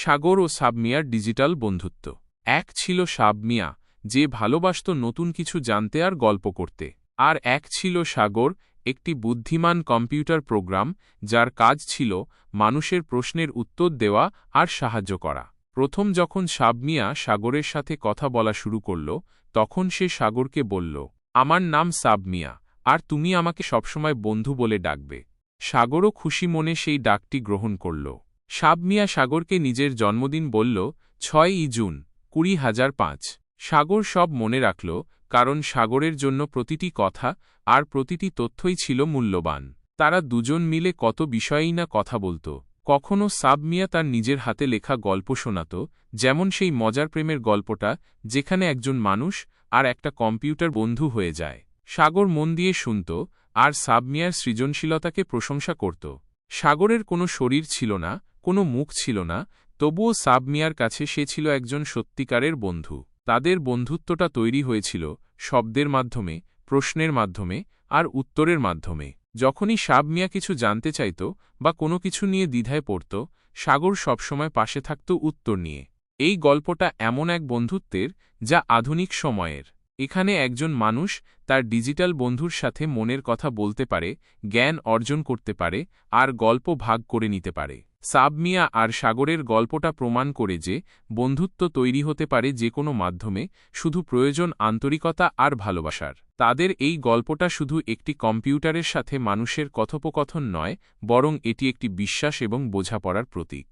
সাগর ও সাবমিয়ার digital বন্ধুত্ব। এক ছিল সাবমিয়া, যে ভালোবাসত নতুন কিছু জানতে আর গল্প করতে। আর এক ছিল সাগর, একটি বুদ্ধিমান কম্পিউটার প্রোগ্রাম, যার কাজ ছিল মানুষের প্রশ্নের উত্তর দেওয়া আর সাহায্য করা। প্রথম যখন সাবমিয়া সাগরের সাথে কথা বলা শুরু করল, তখন সে সাগরকে বলল, আমার নাম সাবমিয়া, আর তুমি আমাকে সবসময় বন্ধু বলে ডাকবে। সাগরও খুশি মনে সেই ডাকটি গ্রহণ করল। সাবমিয়া সাগরকে নিজের জন্মদিন বলল 6ই জুন 2005। সাগর সব মনে রাখল, কারণ সাগরের জন্য প্রতিটি কথা আর প্রতিটি তথ্যই ছিল মূল্যবান। তারা দুজন মিলে কত বিষয়েই না কথা বলত। কখনো সাবমিয়া তার নিজের হাতে লেখা গল্প শোনাত, যেমন সেই মজার প্রেমের গল্পটা, যেখানে একজন মানুষ আর একটা কম্পিউটার বন্ধু হয়ে যায়। সাগর মন দিয়ে শুনত, আর সাবমিয়ার সৃজনশীলতাকে প্রশংসা করত। সাগরের কোনো শরীর ছিল না, কোনো মুখ ছিল না, তবুও সাবমিয়ার কাছে সে ছিল একজন সত্যিকারের বন্ধু। তাদের বন্ধুত্বটা তৈরি হয়েছিল শব্দের মাধ্যমে, প্রশ্নের মাধ্যমে আর উত্তরের মাধ্যমে। যখনই সাবমিয়া কিছু জানতে চাইত বা কোনো কিছু নিয়ে দ্বিধায় পড়ত, সাগর সবসময় পাশে থাকত উত্তর নিয়ে। এই গল্পটা এমন এক বন্ধুত্বের, যা আধুনিক সময়ের। এখানে একজন মানুষ তার ডিজিটাল বন্ধুর সাথে মনের কথা বলতে পারে, জ্ঞান অর্জন করতে পারে আর গল্প ভাগ করে নিতে পারে। সাবমিয়া আর সাগরের গল্পটা প্রমাণ করে যে বন্ধুত্ব তৈরি হতে পারে যে কোনো মাধ্যমে, শুধু প্রয়োজন আন্তরিকতা আর ভালোবাসার। তাদের এই গল্পটা শুধু একটি কম্পিউটারের সাথে মানুষের কথোপকথন নয়, বরং এটি একটি বিশ্বাস এবং বোঝাপড়ার প্রতীক।